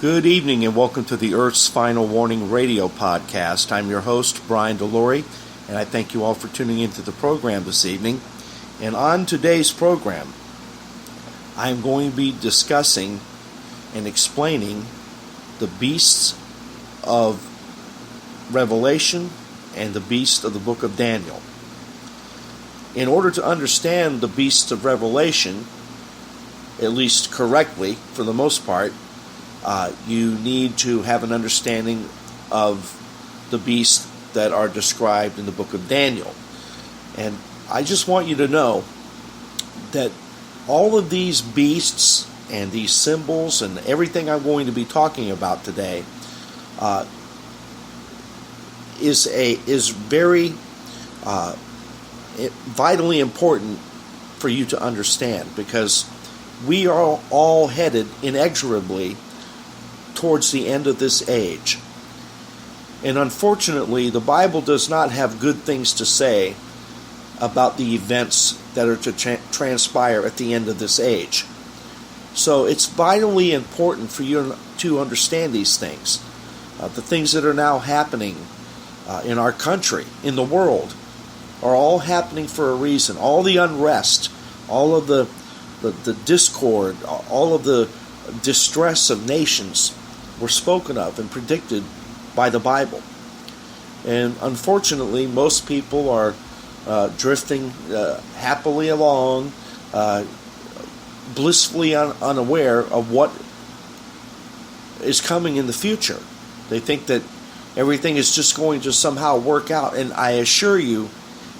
Good evening and welcome to the Earth's Final Warning radio podcast. I'm your host, Brian Delory, and I thank you all for tuning into the program this evening. And on today's program, I'm going to be discussing and explaining the beasts of Revelation and the beast of the book of Daniel. In order to understand the beasts of Revelation, at least correctly for the most part, you need to have an understanding of the beasts that are described in the book of Daniel. And I just want you to know that all of these beasts and these symbols and everything I'm going to be talking about today is very vitally important for you to understand, because we are all headed inexorably towards the end of this age. And unfortunately, the Bible does not have good things to say about the events that are to transpire at the end of this age. So it's vitally important for you to understand these things. The things that are now happening in our country, in the world, are all happening for a reason. All the unrest, all of the discord, all of the distress of nations were spoken of and predicted by the Bible. And unfortunately, most people are drifting happily along, blissfully unaware of what is coming in the future. They think that everything is just going to somehow work out, and I assure you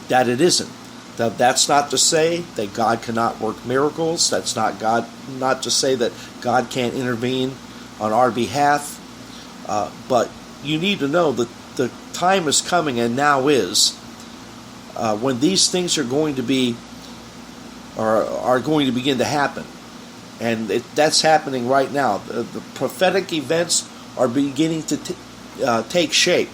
that it isn't. That's not to say that God cannot work miracles. That's not to say that God can't intervene on our behalf. But you need to know that the time is coming, and now is, when these things are going to be are going to begin to happen. And that's happening right now. The prophetic events are beginning to take shape.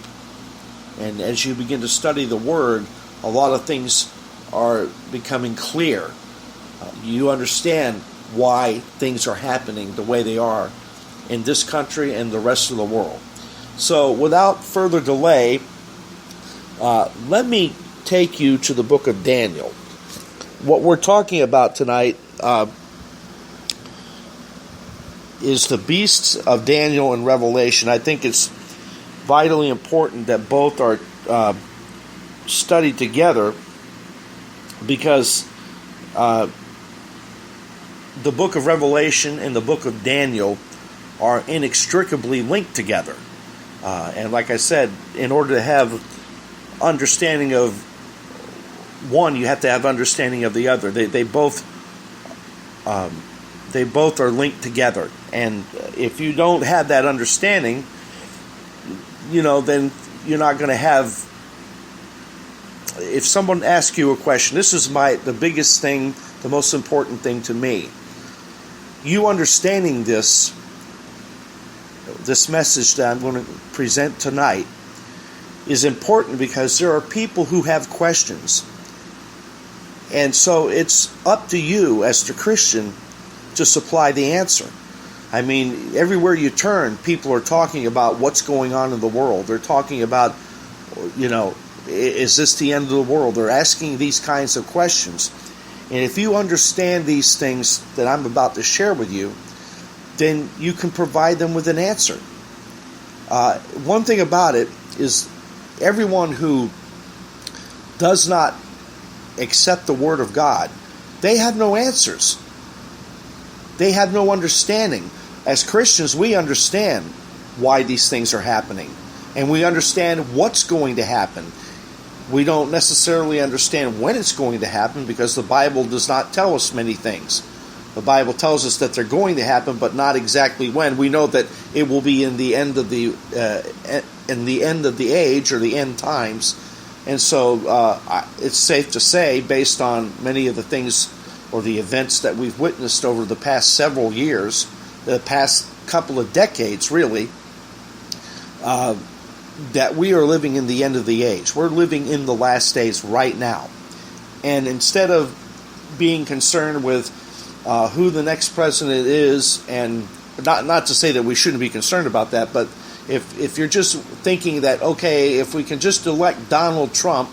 And as you begin to study the Word, a lot of things are becoming clear. You understand why things are happening the way they are in this country and the rest of the world. So without further delay, let me take you to the book of Daniel. What we're talking about tonight is the beasts of Daniel and Revelation. I think it's vitally important that both are studied together, because the book of Revelation and the book of Daniel are inextricably linked together. And like I said, in order to have understanding of one, you have to have understanding of the other. They both are linked together. And if you don't have that understanding, then you're not going to have. If someone asks you a question, this is the biggest thing, the most important thing to me. You understanding this message that I'm going to present tonight is important, because there are people who have questions. And so it's up to you as the Christian to supply the answer. I mean, everywhere you turn, people are talking about what's going on in the world. They're talking about, is this the end of the world? They're asking these kinds of questions. And if you understand these things that I'm about to share with you, then you can provide them with an answer. One thing about it is, everyone who does not accept the Word of God, they have no answers. They have no understanding. As Christians, we understand why these things are happening, and we understand what's going to happen. We don't necessarily understand when it's going to happen, because the Bible does not tell us many things. The Bible tells us that they're going to happen, but not exactly when. We know that it will be in the end of the age, or the end times, and so it's safe to say, based on many of the things or the events that we've witnessed over the past several years, the past couple of decades, really, that we are living in the end of the age. We're living in the last days right now. And instead of being concerned with who the next president is and not to say that we shouldn't be concerned about that, but if you're just thinking that, okay, if we can just elect Donald Trump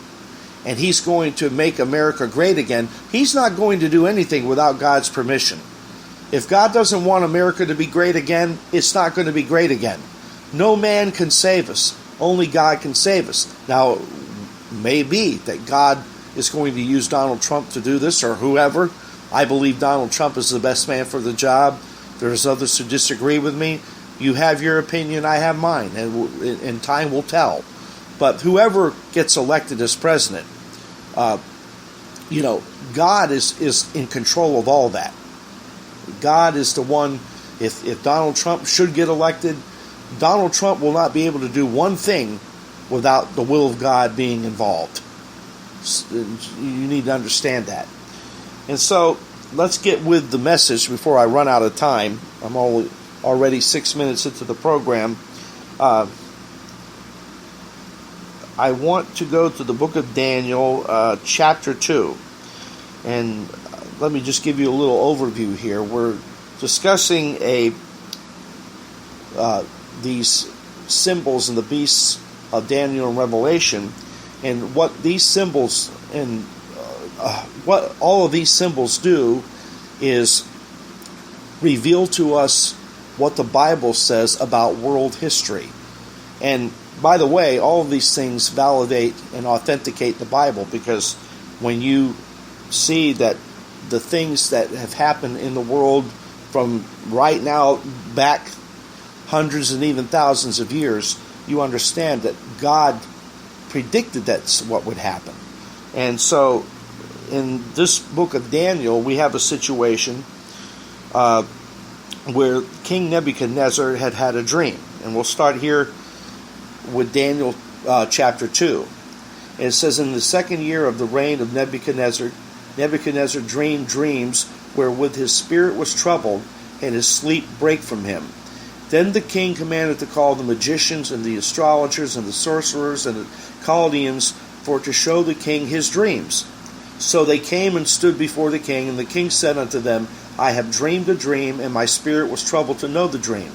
and he's going to make America great again, he's not going to do anything without God's permission. If God doesn't want America to be great again, it's not going to be great again. No man can save us. Only God can save us. Now, maybe that God is going to use Donald Trump to do this, or whoever. I believe Donald Trump is the best man for the job. There's others who disagree with me. You have your opinion, I have mine, and time will tell. But whoever gets elected as president, God is in control of all that. God is the one. If Donald Trump should get elected, Donald Trump will not be able to do one thing without the will of God being involved. You need to understand that. And so let's get with the message before I run out of time. I'm already 6 minutes into the program. I want to go to the book of Daniel, chapter 2. And let me just give you a little overview here. We're discussing these symbols and the beasts of Daniel and Revelation, and what these symbols and what all of these symbols do is reveal to us what the Bible says about world history. And by the way, all of these things validate and authenticate the Bible, because when you see that the things that have happened in the world from right now back hundreds and even thousands of years, you understand that God predicted that's what would happen. And so in this book of Daniel, we have a situation where King Nebuchadnezzar had a dream. And we'll start here with Daniel chapter 2. And it says, in the second year of the reign of Nebuchadnezzar, Nebuchadnezzar dreamed dreams wherewith his spirit was troubled, and his sleep brake from him. Then the king commanded to call the magicians and the astrologers and the sorcerers and the Chaldeans for to show the king his dreams. So they came and stood before the king, and the king said unto them, I have dreamed a dream, and my spirit was troubled to know the dream.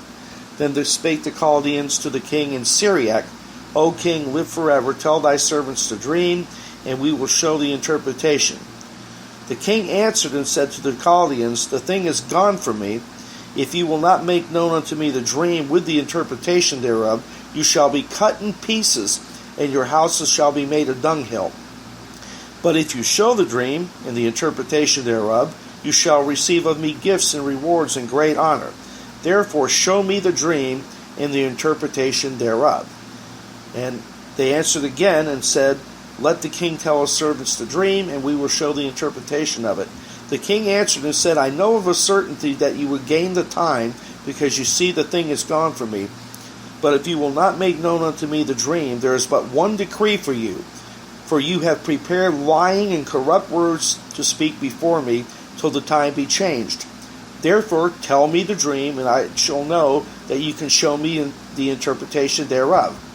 Then there spake the Chaldeans to the king in Syriac, O king, live forever, tell thy servants to dream, and we will show the interpretation. The king answered and said to the Chaldeans, the thing is gone from me. If you will not make known unto me the dream with the interpretation thereof, you shall be cut in pieces, and your houses shall be made a dunghill. But if you show the dream and the interpretation thereof, you shall receive of me gifts and rewards and great honor. Therefore show me the dream and the interpretation thereof. And they answered again and said, let the king tell his servants the dream, and we will show the interpretation of it. The king answered and said, I know of a certainty that you would gain the time, because you see the thing is gone from me. But if you will not make known unto me the dream, there is but one decree for you. For you have prepared lying and corrupt words to speak before me, till the time be changed. Therefore tell me the dream, and I shall know that you can show me the interpretation thereof.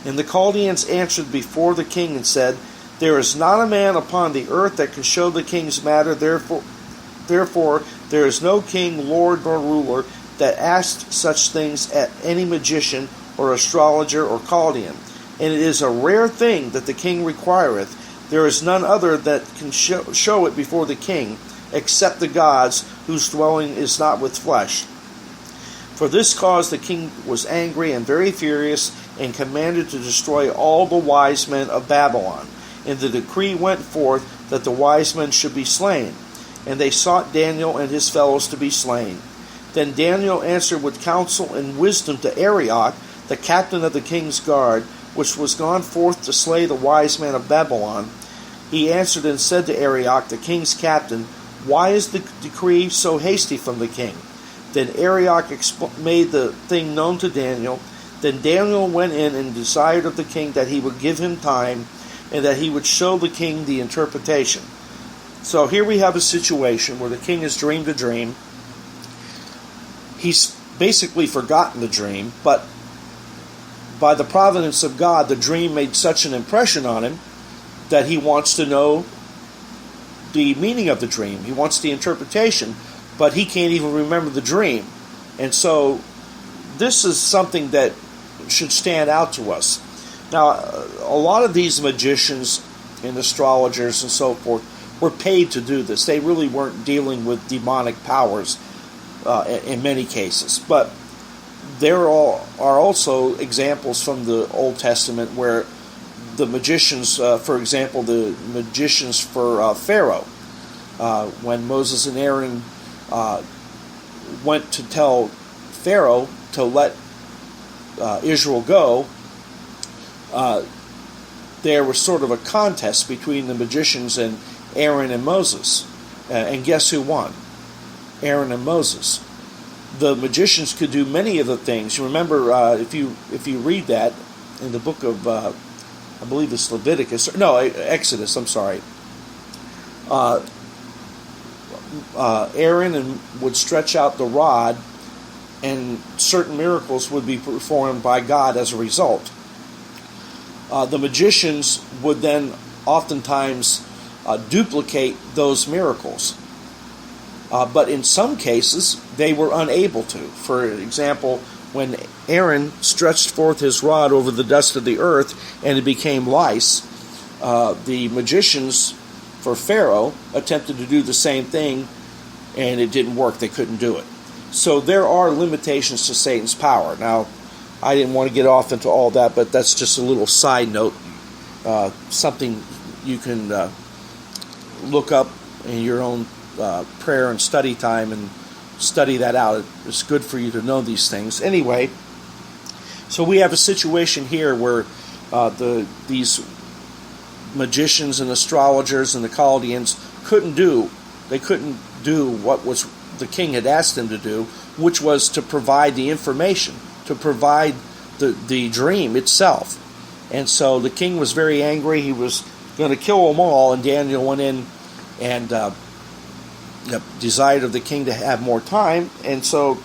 And the Chaldeans answered before the king and said, there is not a man upon the earth that can show the king's matter. Therefore there is no king, lord, nor ruler that asked such things at any magician or astrologer or Chaldean. And it is a rare thing that the king requireth. There is none other that can show it before the king, except the gods, whose dwelling is not with flesh. For this cause the king was angry and very furious, and commanded to destroy all the wise men of Babylon. And the decree went forth that the wise men should be slain. And they sought Daniel and his fellows to be slain. Then Daniel answered with counsel and wisdom to Arioch, the captain of the king's guard, which was gone forth to slay the wise men of Babylon. He answered and said to Arioch, the king's captain, why is the decree so hasty from the king? Then Arioch made the thing known to Daniel. Then Daniel went in and desired of the king that he would give him time, and that he would show the king the interpretation. So here we have a situation where the king has dreamed a dream. He's basically forgotten the dream, but by the providence of God, the dream made such an impression on him that he wants to know the meaning of the dream. He wants the interpretation, but he can't even remember the dream. And so this is something that should stand out to us. Now, a lot of these magicians and astrologers and so forth were paid to do this. They really weren't dealing with demonic powers in many cases. But there are also examples from the Old Testament where the magicians, for example, the magicians for Pharaoh, when Moses and Aaron went to tell Pharaoh to let Israel go, there was sort of a contest between the magicians and Aaron and Moses. And guess who won? Aaron and Moses. The magicians could do many of the things. You remember, if you read that in the book of, I believe it's Leviticus, no, Exodus, I'm sorry. Aaron would stretch out the rod, and certain miracles would be performed by God as a result. The magicians would then oftentimes duplicate those miracles. But in some cases, they were unable to. For example, when Aaron stretched forth his rod over the dust of the earth and it became lice, the magicians for Pharaoh attempted to do the same thing, and it didn't work. They couldn't do it. So there are limitations to Satan's power. Now, I didn't want to get off into all that, but that's just a little side note, something you can look up in your own prayer and study time and study that out. It's good for you to know these things. Anyway, so we have a situation here where these magicians and astrologers and the Chaldeans couldn't do what was the king had asked them to do, which was to provide the information, to provide the dream itself. And so the king was very angry. He was going to kill them all, and Daniel went in and desired of the king to have more time, and so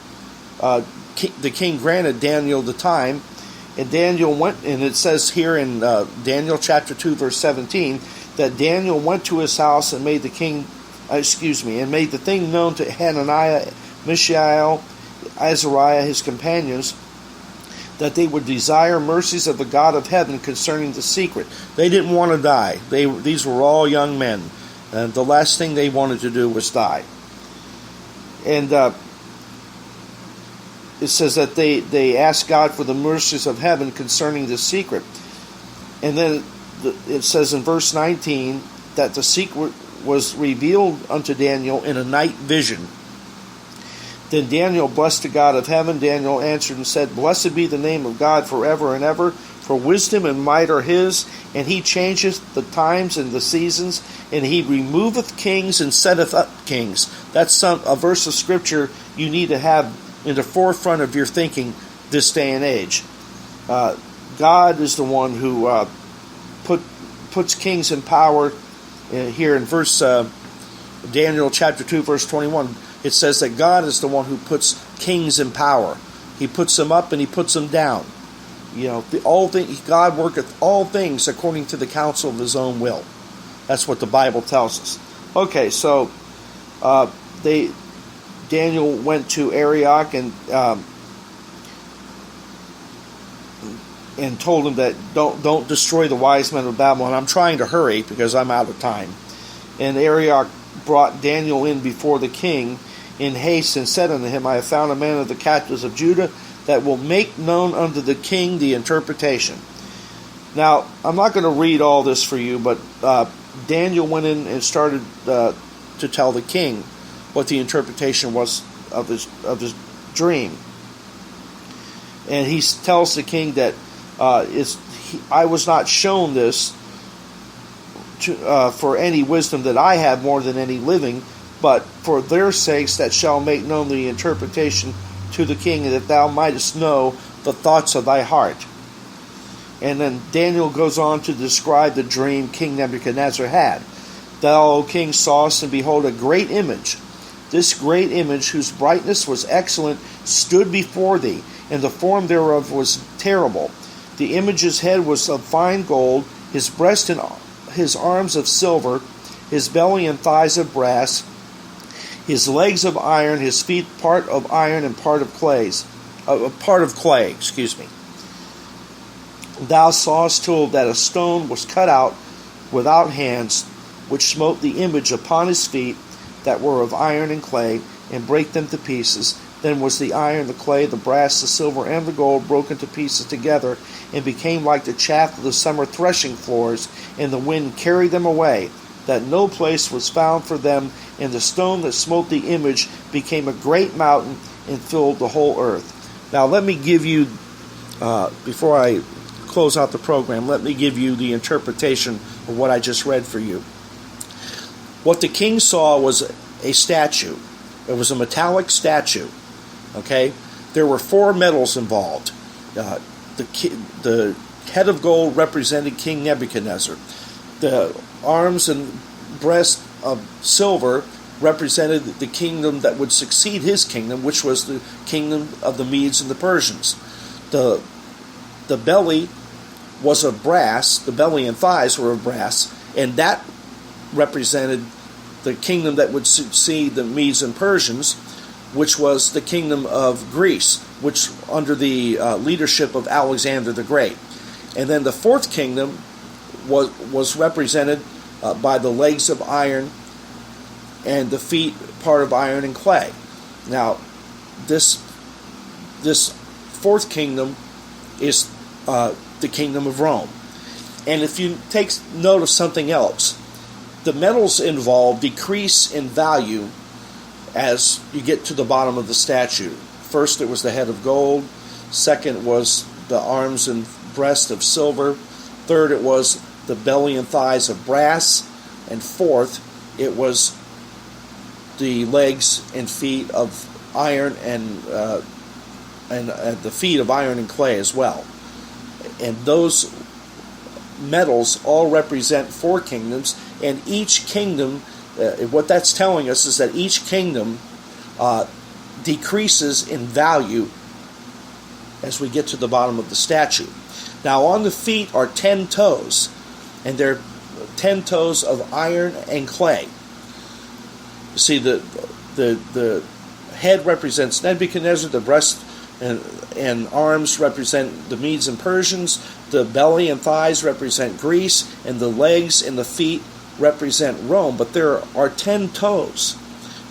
the king granted Daniel the time, and Daniel went, and it says here in Daniel chapter 2 verse 17 that Daniel went to his house and made the thing known to Hananiah, Mishael, Azariah, his companions, that they would desire mercies of the God of heaven concerning the secret. They didn't want to die. These were all young men. And the last thing they wanted to do was die. And it says that they asked God for the mercies of heaven concerning the secret. And then it says in verse 19 that the secret was revealed unto Daniel in a night vision. Then Daniel blessed the God of heaven. Daniel answered and said, Blessed be the name of God forever and ever, for wisdom and might are his, and he changeth the times and the seasons, and he removeth kings and setteth up kings. That's a verse of Scripture you need to have in the forefront of your thinking this day and age. God is the one who puts kings in power. Here in verse Daniel chapter 2 verse 21, it says that God is the one who puts kings in power. He puts them up and he puts them down. God worketh all things according to the counsel of his own will. That's what the Bible tells us. Okay, so Daniel went to Arioch and told him that don't destroy the wise men of Babylon. I'm trying to hurry because I'm out of time. And Arioch brought Daniel in before the king in haste and said unto him, I have found a man of the captives of Judah that will make known unto the king the interpretation. Now, I'm not going to read all this for you, but Daniel went in and started to tell the king what the interpretation was of his dream. And he tells the king that I was not shown this for any wisdom that I have more than any living, but for their sakes that shall make known the interpretation to the king, and that thou mightest know the thoughts of thy heart. And then Daniel goes on to describe the dream King Nebuchadnezzar had. Thou, O king, sawest, and behold, a great image. This great image, whose brightness was excellent, stood before thee, and the form thereof was terrible. The image's head was of fine gold, his breast and his arms of silver, his belly and thighs of brass, his legs of iron, his feet part of iron and part of clay. Thou sawest too that a stone was cut out without hands, which smote the image upon his feet that were of iron and clay, and brake them to pieces. Then was the iron, the clay, the brass, the silver, and the gold broken to pieces together, and became like the chaff of the summer threshing floors, and the wind carried them away, that no place was found for them. And the stone that smote the image became a great mountain, and filled the whole earth. Now let me give you, before I close out the program, let me give you the interpretation of what I just read for you. What the king saw was a statue. It was a metallic statue. Okay, there were 4 metals involved. The head of gold represented King Nebuchadnezzar. The arms and breast of silver represented the kingdom that would succeed his kingdom, which was the kingdom of the Medes and the Persians. The belly was of brass. The belly and thighs were of brass, and that represented the kingdom that would succeed the Medes and Persians, which was the kingdom of Greece, which under the leadership of Alexander the Great. And then the 4th kingdom was represented by the legs of iron and the feet part of iron and clay. Now, this 4th kingdom is the kingdom of Rome. And if you take note of something else, the metals involved decrease in value as you get to the bottom of the statue. First, it was the head of gold. Second was the arms and breast of silver. Third, it was the belly and thighs of brass. And fourth, it was the legs and feet of iron and the feet of iron and clay as well. And those metals all represent 4 kingdoms, and each kingdom, what that's telling us is that each kingdom decreases in value as we get to the bottom of the statue. Now on the feet are 10 toes, and they're 10 toes of iron and clay. You see, the head represents Nebuchadnezzar, the breast and arms represent the Medes and Persians, the belly and thighs represent Greece, and the legs and the feet represent Rome. But there are 10 toes.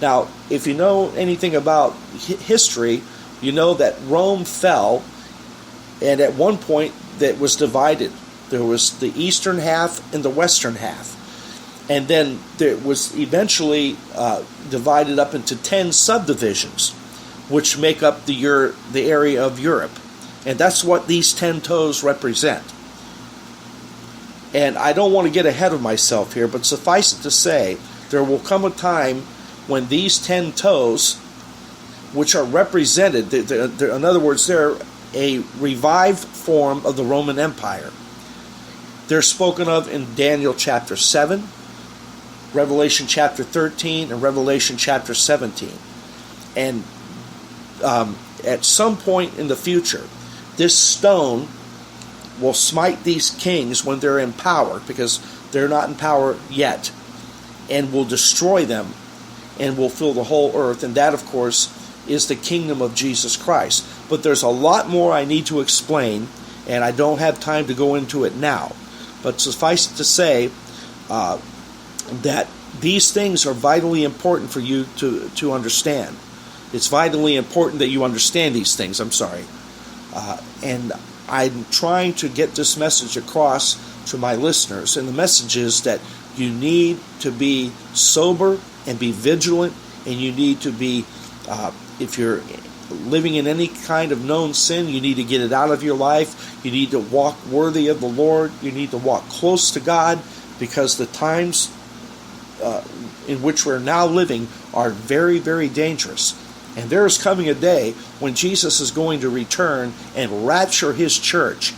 Now, if you know anything about history, you know that Rome fell, and at one point that was divided. There was the eastern half and the western half. And then it was eventually divided up into 10 subdivisions, which make up the area of Europe. And that's what these 10 toes represent. And I don't want to get ahead of myself here, but suffice it to say, there will come a time when these 10 toes, which are represented, in other words, they're a revived form of the Roman Empire. They're spoken of in Daniel chapter 7, Revelation chapter 13, and Revelation chapter 17. And at some point in the future, this stone will smite these kings when they're in power, because they're not in power yet, and will destroy them and will fill the whole earth. And that, of course, is the kingdom of Jesus Christ. But there's a lot more I need to explain, and I don't have time to go into it now. But suffice it to say that these things are vitally important for you to understand. It's vitally important that you understand these things. And I'm trying to get this message across to my listeners. And the message is that you need to be sober and be vigilant, and you need to be, if you're living in any kind of known sin, you need to get it out of your life. You need to walk worthy of the Lord. You need to walk close to God, because the times in which we're now living are very, very dangerous. And there is coming a day when Jesus is going to return and rapture His church.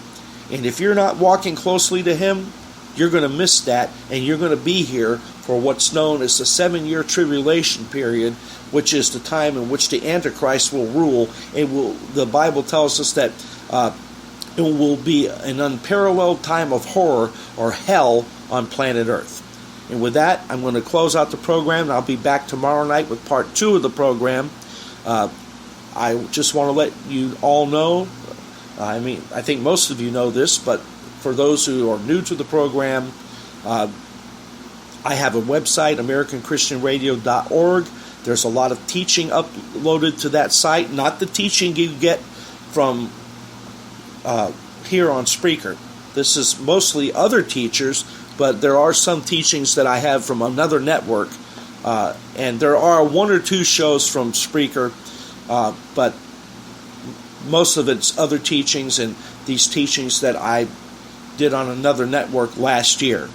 And if you're not walking closely to Him, you're going to miss that, and you're going to be here for what's known as the 7-year tribulation period, which is the time in which the Antichrist will rule. The Bible tells us that it will be an unparalleled time of horror or hell on planet Earth. And with that, I'm going to close out the program, and I'll be back tomorrow night with part 2 of the program. I just want to let you all know, I think most of you know this, but for those who are new to the program, I have a website, AmericanChristianRadio.org. There's a lot of teaching uploaded to that site, not the teaching you get from here on Spreaker. This is mostly other teachers, but there are some teachings that I have from another network, and there are 1 or 2 shows from Spreaker, but most of it's other teachings and these teachings that I did on another network last year.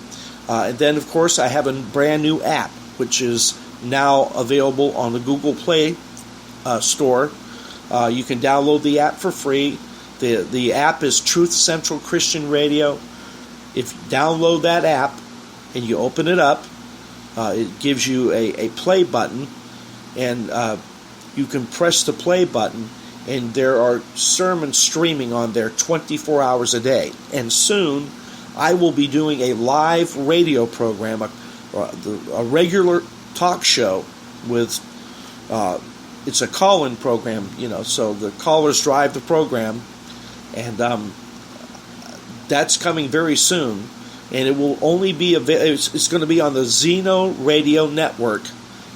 And then, of course, I have a brand new app, which is now available on the Google Play Store. You can download the app for free. The app is Truth Central Christian Radio. If you download that app and you open it up, it gives you a play button, and you can press the play button, and there are sermons streaming on there 24 hours a day. And soon, I will be doing a live radio program, a regular talk show with, it's a call-in program, so the callers drive the program, and that's coming very soon, and it will only be it's going to be on the Zeno Radio Network,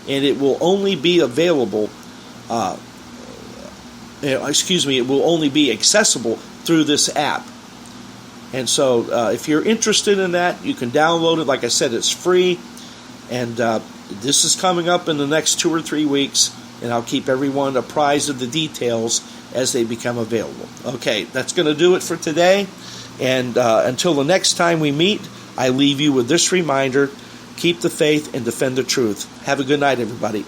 and it will only be available, it will only be accessible through this app. And so if you're interested in that, you can download it. Like I said, it's free, and this is coming up in the next 2 or 3 weeks, and I'll keep everyone apprised of the details as they become available. Okay, that's going to do it for today, and until the next time we meet, I leave you with this reminder: keep the faith and defend the truth. Have a good night, everybody.